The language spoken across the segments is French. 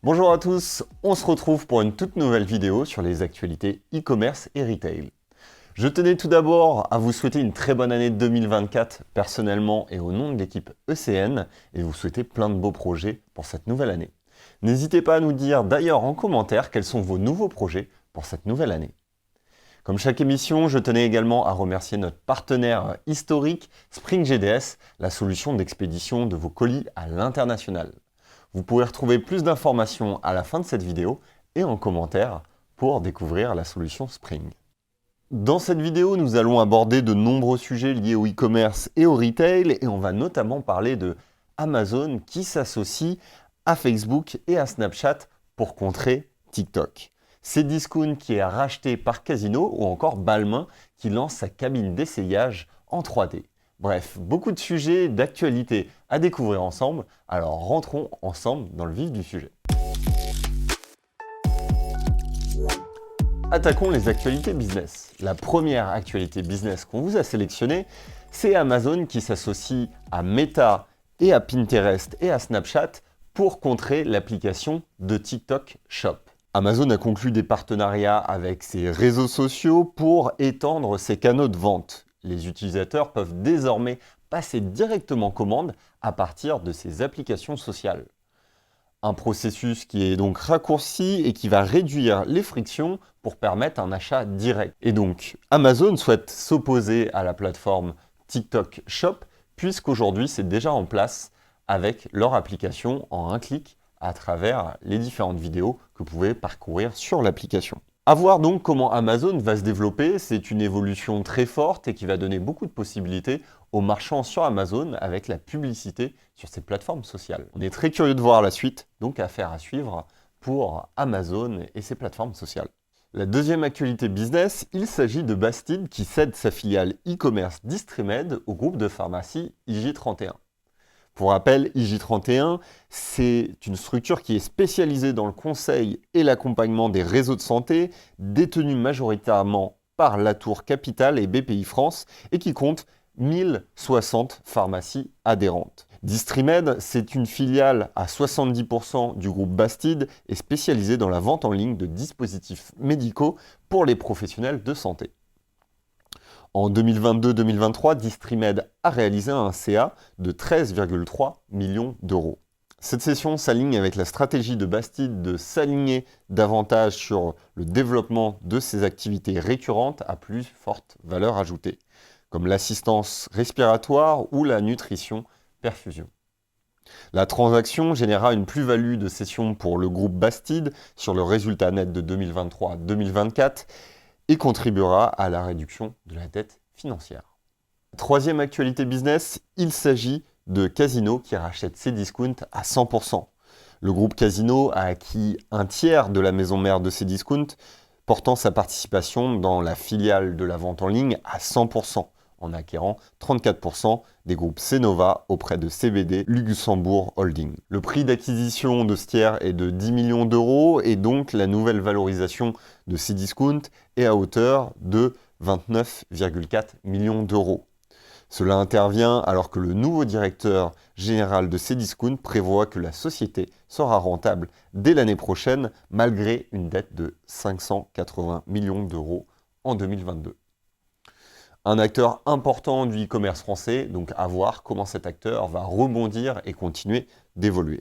Bonjour à tous, on se retrouve pour une toute nouvelle vidéo sur les actualités e-commerce et retail. Je tenais tout d'abord à vous souhaiter une très bonne année 2024 personnellement et au nom de l'équipe ECN et vous souhaiter plein de beaux projets pour cette nouvelle année. N'hésitez pas à nous dire d'ailleurs en commentaire quels sont vos nouveaux projets pour cette nouvelle année. Comme chaque émission, je tenais également à remercier notre partenaire historique Spring GDS, la solution d'expédition de vos colis à l'international. Vous pourrez retrouver plus d'informations à la fin de cette vidéo et en commentaire pour découvrir la solution Spring. Dans cette vidéo, nous allons aborder de nombreux sujets liés au e-commerce et au retail et on va notamment parler de Amazon qui s'associe à Facebook et à Snapchat pour contrer TikTok. Cdiscount qui est racheté par Casino ou encore Balmain qui lance sa cabine d'essayage en 3D. Bref, beaucoup de sujets d'actualité à découvrir ensemble, alors rentrons ensemble dans le vif du sujet. Attaquons les actualités business. La première actualité business qu'on vous a sélectionnée, c'est Amazon qui s'associe à Meta et à Pinterest et à Snapchat pour contrer l'application de TikTok Shop. Amazon a conclu des partenariats avec ses réseaux sociaux pour étendre ses canaux de vente. Les utilisateurs peuvent désormais passer directement commande à partir de ces applications sociales. Un processus qui est donc raccourci et qui va réduire les frictions pour permettre un achat direct. Et donc, Amazon souhaite s'opposer à la plateforme TikTok Shop puisqu'aujourd'hui c'est déjà en place avec leur application en un clic à travers les différentes vidéos que vous pouvez parcourir sur l'application. À voir donc comment Amazon va se développer, c'est une évolution très forte et qui va donner beaucoup de possibilités aux marchands sur Amazon avec la publicité sur ces plateformes sociales. On est très curieux de voir la suite, donc affaire à suivre pour Amazon et ses plateformes sociales. La deuxième actualité business, il s'agit de Bastide qui cède sa filiale e-commerce Distrimed au groupe de pharmacie IG31. Pour rappel, IG31, c'est une structure qui est spécialisée dans le conseil et l'accompagnement des réseaux de santé, détenus majoritairement par Latour Capital et BPI France, et qui compte 1060 pharmacies adhérentes. Distrimed, c'est une filiale à 70% du groupe Bastide et spécialisée dans la vente en ligne de dispositifs médicaux pour les professionnels de santé. En 2022-2023, Distrimed a réalisé un CA de 13,3 millions d'euros. Cette session s'aligne avec la stratégie de Bastide de s'aligner davantage sur le développement de ses activités récurrentes à plus forte valeur ajoutée, comme l'assistance respiratoire ou la nutrition-perfusion. La transaction généra une plus-value de cession pour le groupe Bastide sur le résultat net de 2023-2024 et contribuera à la réduction de la dette financière. Troisième actualité business, il s'agit de Casino qui rachète Cdiscount à 100%. Le groupe Casino a acquis un tiers de la maison mère de Cdiscount, portant sa participation dans la filiale de la vente en ligne à 100%, en acquérant 34% des groupes Cnova auprès de CBD Luxembourg Holding. Le prix d'acquisition de ce tiers est de 10 millions d'euros et donc la nouvelle valorisation de Cdiscount est à hauteur de 29,4 millions d'euros. Cela intervient alors que le nouveau directeur général de Cdiscount prévoit que la société sera rentable dès l'année prochaine malgré une dette de 580 millions d'euros en 2022. Un acteur important du e-commerce français, donc à voir comment cet acteur va rebondir et continuer d'évoluer.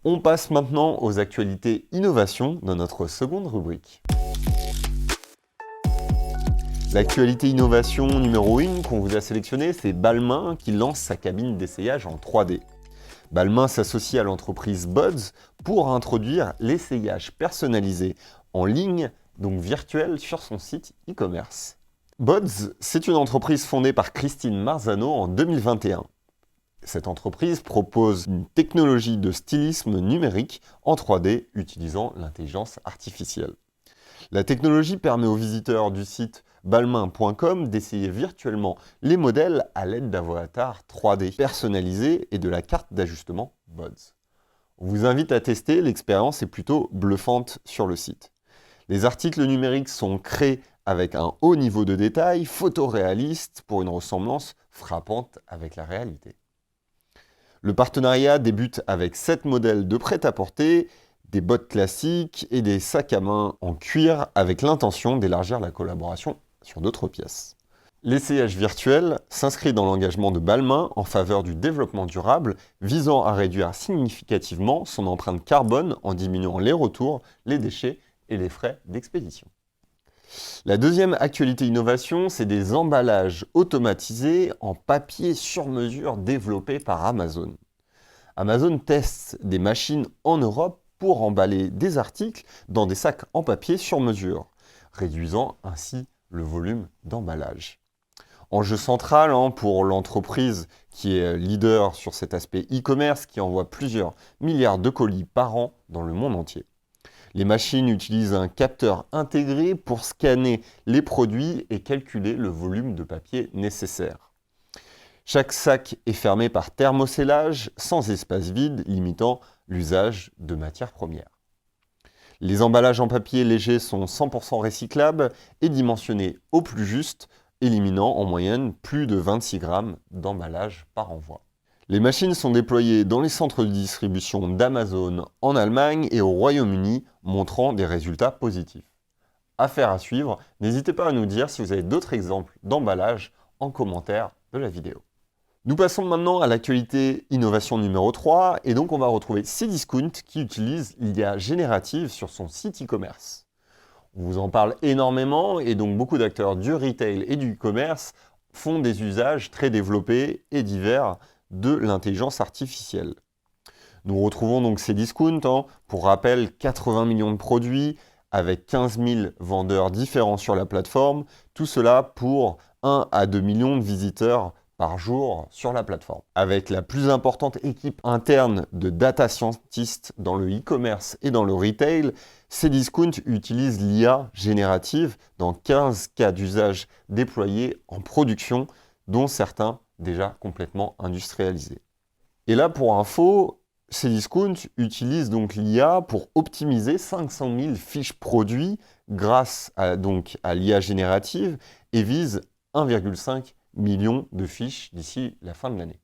On passe maintenant aux actualités innovation dans notre seconde rubrique. L'actualité innovation numéro 1 qu'on vous a sélectionnée, c'est Balmain qui lance sa cabine d'essayage en 3D. Balmain s'associe à l'entreprise Buds pour introduire l'essayage personnalisé en ligne, donc virtuel, sur son site e-commerce. Buds, c'est une entreprise fondée par Christine Marzano en 2021. Cette entreprise propose une technologie de stylisme numérique en 3D utilisant l'intelligence artificielle. La technologie permet aux visiteurs du site balmain.com d'essayer virtuellement les modèles à l'aide d'avatars 3D personnalisés et de la carte d'ajustement Buds. On vous invite à tester, l'expérience est plutôt bluffante sur le site. Les articles numériques sont créés avec un haut niveau de détail, photoréaliste pour une ressemblance frappante avec la réalité. Le partenariat débute avec 7 modèles de prêt-à-porter, des bottes classiques et des sacs à main en cuir avec l'intention d'élargir la collaboration sur d'autres pièces. L'essayage virtuel s'inscrit dans l'engagement de Balmain en faveur du développement durable, visant à réduire significativement son empreinte carbone en diminuant les retours, les déchets et les frais d'expédition. La deuxième actualité innovation, c'est des emballages automatisés en papier sur mesure développés par Amazon. Amazon teste des machines en Europe pour emballer des articles dans des sacs en papier sur mesure, réduisant ainsi le volume d'emballage. Enjeu central pour l'entreprise qui est leader sur cet aspect e-commerce qui envoie plusieurs milliards de colis par an dans le monde entier. Les machines utilisent un capteur intégré pour scanner les produits et calculer le volume de papier nécessaire. Chaque sac est fermé par thermoscellage, sans espace vide, limitant l'usage de matières premières. Les emballages en papier léger sont 100% recyclables et dimensionnés au plus juste, éliminant en moyenne plus de 26 grammes d'emballage par envoi. Les machines sont déployées dans les centres de distribution d'Amazon en Allemagne et au Royaume-Uni, montrant des résultats positifs. Affaire à suivre, n'hésitez pas à nous dire si vous avez d'autres exemples d'emballage en commentaire de la vidéo. Nous passons maintenant à l'actualité innovation numéro 3, et donc on va retrouver Cdiscount qui utilise l'IA générative sur son site e-commerce. On vous en parle énormément, et donc beaucoup d'acteurs du retail et du e-commerce font des usages très développés et divers de l'intelligence artificielle. Nous retrouvons donc Cdiscount, pour rappel 80 millions de produits avec 15 000 vendeurs différents sur la plateforme, tout cela pour 1 à 2 millions de visiteurs par jour sur la plateforme. Avec la plus importante équipe interne de data scientists dans le e-commerce et dans le retail, Cdiscount utilise l'IA générative dans 15 cas d'usage déployés en production, dont certains déjà complètement industrialisés. Et là, pour info, Cdiscount utilise donc l'IA pour optimiser 500 000 fiches produits grâce à l'IA générative et vise 1,5 million de fiches d'ici la fin de l'année.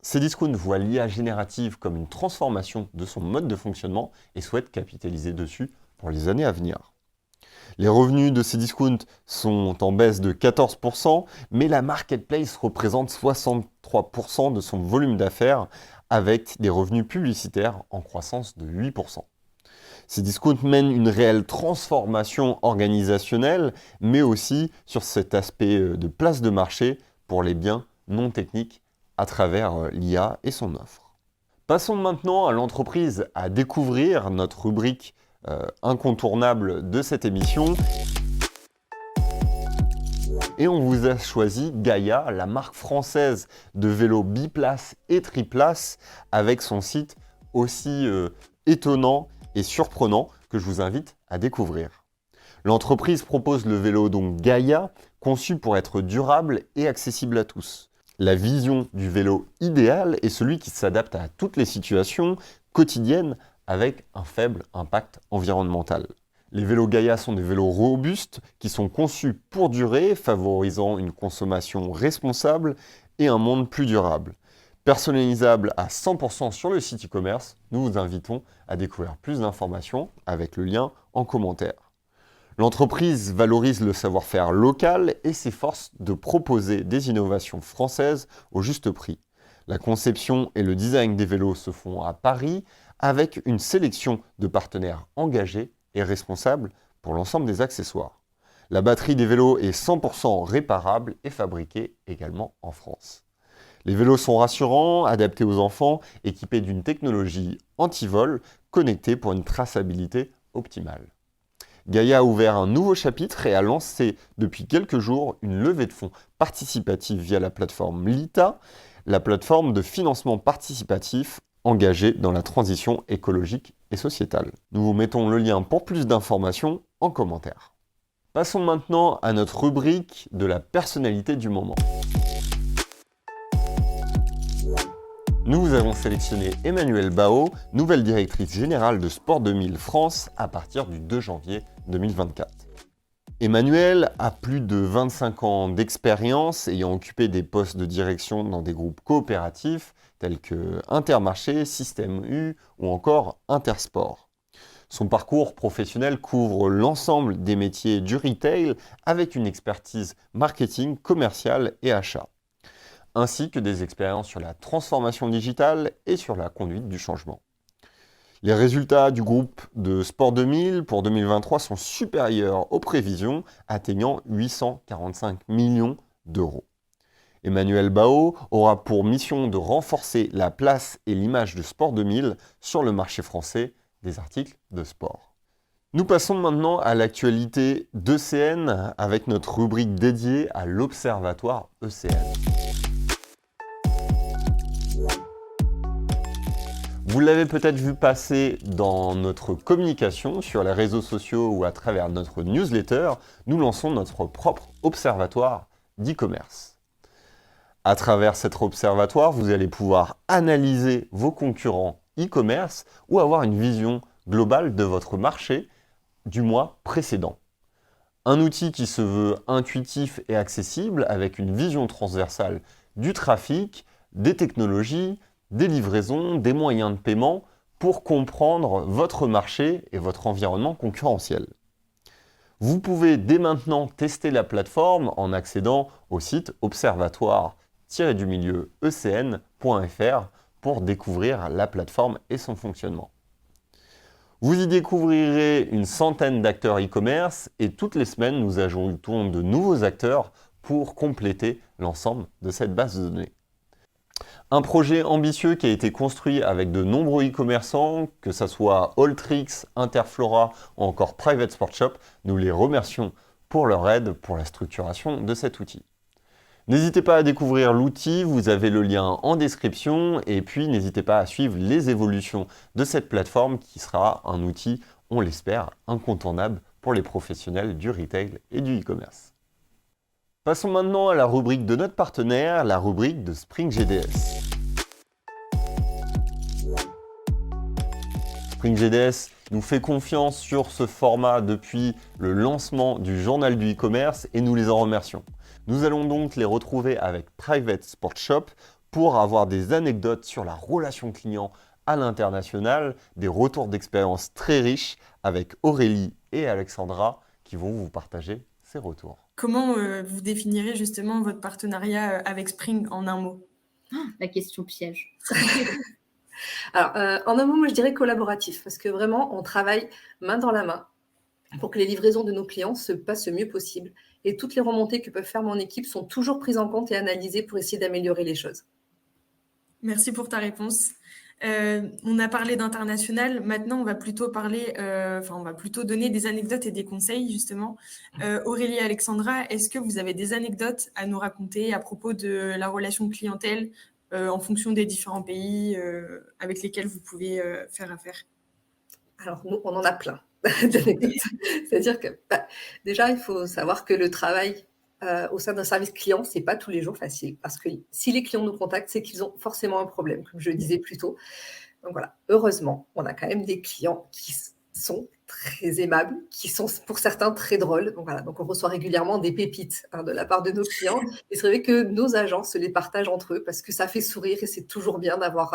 Cdiscount voit l'IA générative comme une transformation de son mode de fonctionnement et souhaite capitaliser dessus pour les années à venir. Les revenus de Cdiscount sont en baisse de 14%, mais la marketplace représente 63% de son volume d'affaires avec des revenus publicitaires en croissance de 8%. Cdiscount mène une réelle transformation organisationnelle, mais aussi sur cet aspect de place de marché pour les biens non techniques à travers l'IA et son offre. Passons maintenant à l'entreprise à découvrir, notre rubrique incontournable de cette émission. Et on vous a choisi Gaïa, la marque française de vélos biplace et triplace, avec son site aussi étonnant et surprenant que je vous invite à découvrir. L'entreprise propose le vélo donc Gaïa, conçu pour être durable et accessible à tous. La vision du vélo idéal est celui qui s'adapte à toutes les situations quotidiennes avec un faible impact environnemental. Les vélos Gaïa sont des vélos robustes qui sont conçus pour durer, favorisant une consommation responsable et un monde plus durable. Personnalisable à 100% sur le site e-commerce, nous vous invitons à découvrir plus d'informations avec le lien en commentaire. L'entreprise valorise le savoir-faire local et s'efforce de proposer des innovations françaises au juste prix. La conception et le design des vélos se font à Paris avec une sélection de partenaires engagés et responsables pour l'ensemble des accessoires. La batterie des vélos est 100% réparable et fabriquée également en France. Les vélos sont rassurants, adaptés aux enfants, équipés d'une technologie anti-vol connectée pour une traçabilité optimale. Gaïa a ouvert un nouveau chapitre et a lancé depuis quelques jours une levée de fonds participative via la plateforme LITA, la plateforme de financement participatif engagée dans la transition écologique et sociétale. Nous vous mettons le lien pour plus d'informations en commentaire. Passons maintenant à notre rubrique de la personnalité du moment. Nous vous avons sélectionné Emmanuelle Bao, nouvelle directrice générale de Sport 2000 France à partir du 2 janvier 2024. Emmanuelle a plus de 25 ans d'expérience ayant occupé des postes de direction dans des groupes coopératifs tels que Intermarché, Système U ou encore Intersport. Son parcours professionnel couvre l'ensemble des métiers du retail avec une expertise marketing, commercial et achat, ainsi que des expériences sur la transformation digitale et sur la conduite du changement. Les résultats du groupe de Sport 2000 pour 2023 sont supérieurs aux prévisions, atteignant 845 millions d'euros. Emmanuel Bao aura pour mission de renforcer la place et l'image de Sport 2000 sur le marché français des articles de sport. Nous passons maintenant à l'actualité d'ECN avec notre rubrique dédiée à l'Observatoire ECN. Vous l'avez peut-être vu passer dans notre communication sur les réseaux sociaux ou à travers notre newsletter, nous lançons notre propre observatoire d'e-commerce. À travers cet observatoire, vous allez pouvoir analyser vos concurrents e-commerce ou avoir une vision globale de votre marché du mois précédent. Un outil qui se veut intuitif et accessible avec une vision transversale du trafic, des technologies, des livraisons, des moyens de paiement pour comprendre votre marché et votre environnement concurrentiel. Vous pouvez dès maintenant tester la plateforme en accédant au site observatoire-ecn.fr pour découvrir la plateforme et son fonctionnement. Vous y découvrirez une centaine d'acteurs e-commerce et toutes les semaines, nous ajoutons de nouveaux acteurs pour compléter l'ensemble de cette base de données. Un projet ambitieux qui a été construit avec de nombreux e-commerçants, que ce soit Alltrix, Interflora ou encore Private Sport Shop, nous les remercions pour leur aide pour la structuration de cet outil. N'hésitez pas à découvrir l'outil, vous avez le lien en description et puis n'hésitez pas à suivre les évolutions de cette plateforme qui sera un outil, on l'espère, incontournable pour les professionnels du retail et du e-commerce. Passons maintenant à la rubrique de notre partenaire, la rubrique de Spring GDS. Spring GDS nous fait confiance sur ce format depuis le lancement du journal du e-commerce et nous les en remercions. Nous allons donc les retrouver avec Private Sport Shop pour avoir des anecdotes sur la relation client à l'international, des retours d'expérience très riches avec Aurélie et Alexandra qui vont vous partager ces retours. Comment vous définirez justement votre partenariat avec Spring en un mot? La question piège. Alors, en un mot, moi, je dirais collaboratif, parce que vraiment, on travaille main dans la main pour que les livraisons de nos clients se passent le mieux possible. Et toutes les remontées que peut faire mon équipe sont toujours prises en compte et analysées pour essayer d'améliorer les choses. Merci pour ta réponse. On a parlé d'international. Maintenant, on va plutôt parler, on va plutôt donner des anecdotes et des conseils, justement. Aurélie et Alexandra, est-ce que vous avez des anecdotes à nous raconter à propos de la relation clientèle en fonction des différents pays avec lesquels vous pouvez faire affaire? Alors, nous, on en a plein d'anecdotes. C'est-à-dire que, déjà, il faut savoir que le travail au sein d'un service client, c'est pas tous les jours facile. Parce que si les clients nous contactent, c'est qu'ils ont forcément un problème, comme je le disais plus tôt. Donc voilà, heureusement, on a quand même des clients qui sont très aimables, qui sont pour certains très drôles. Donc voilà, donc on reçoit régulièrement des pépites de la part de nos clients. Et c'est vrai que nos agents se les partagent entre eux parce que ça fait sourire et c'est toujours bien d'avoir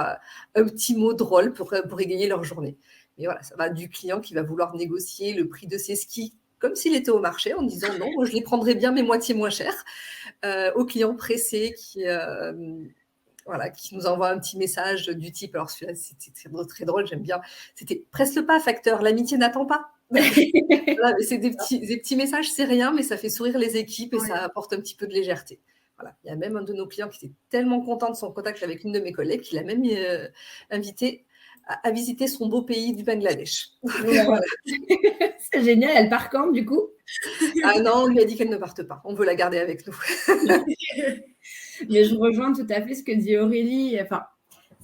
un petit mot drôle pour égayer leur journée. Mais voilà, ça va du client qui va vouloir négocier le prix de ses skis comme s'il était au marché en disant non, moi je les prendrais bien mais moitié moins cher, au client pressé qui nous envoie un petit message du type, alors celui-là c'était très drôle, j'aime bien, c'était presse le pas facteur, l'amitié n'attend pas. Voilà, c'est des petits messages, c'est rien, mais ça fait sourire les équipes et ça apporte un petit peu de légèreté. Voilà. Il y a même un de nos clients qui était tellement content de son contact avec une de mes collègues qu'il a même invité à visiter son beau pays du Bangladesh. Voilà. C'est génial, elle part quand du coup? Ah non, on lui a dit qu'elle ne parte pas, on veut la garder avec nous. Mais je rejoins tout à fait ce que dit Aurélie. Enfin,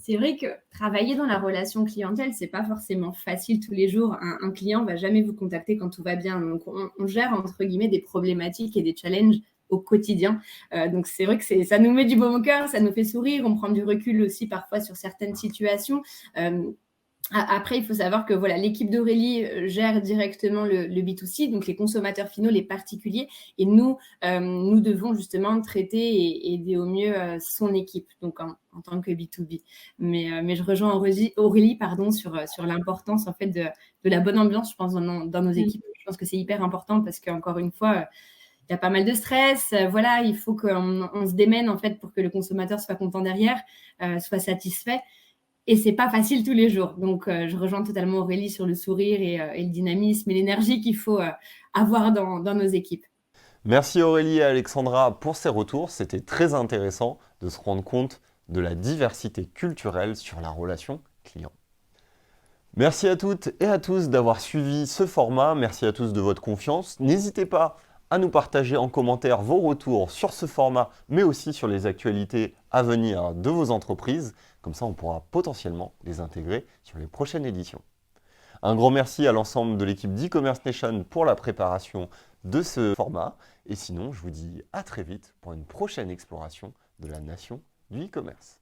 c'est vrai que travailler dans la relation clientèle, c'est pas forcément facile tous les jours. Un client va jamais vous contacter quand tout va bien. Donc, on gère entre guillemets des problématiques et des challenges au quotidien. Donc, c'est vrai que ça nous met du baume au cœur, ça nous fait sourire. On prend du recul aussi parfois sur certaines situations. Après, il faut savoir que voilà, l'équipe d'Aurélie gère directement le B2C, donc les consommateurs finaux, les particuliers, et nous devons justement traiter et aider au mieux son équipe, donc en tant que B2B. Mais je rejoins Aurélie sur l'importance en fait de la bonne ambiance, je pense, dans nos équipes. Je pense que c'est hyper important parce qu'encore une fois, il y a pas mal de stress. Voilà, il faut qu'on se démène en fait pour que le consommateur soit content derrière, soit satisfait. Et c'est pas facile tous les jours. Donc, je rejoins totalement Aurélie sur le sourire et le dynamisme et l'énergie qu'il faut avoir dans nos équipes. Merci Aurélie et Alexandra pour ces retours. C'était très intéressant de se rendre compte de la diversité culturelle sur la relation client. Merci à toutes et à tous d'avoir suivi ce format. Merci à tous de votre confiance. N'hésitez pas à nous partager en commentaire vos retours sur ce format, mais aussi sur les actualités à venir de vos entreprises. Comme ça, on pourra potentiellement les intégrer sur les prochaines éditions. Un grand merci à l'ensemble de l'équipe d'e-commerce nation pour la préparation de ce format. Et sinon, je vous dis à très vite pour une prochaine exploration de la nation du e-commerce.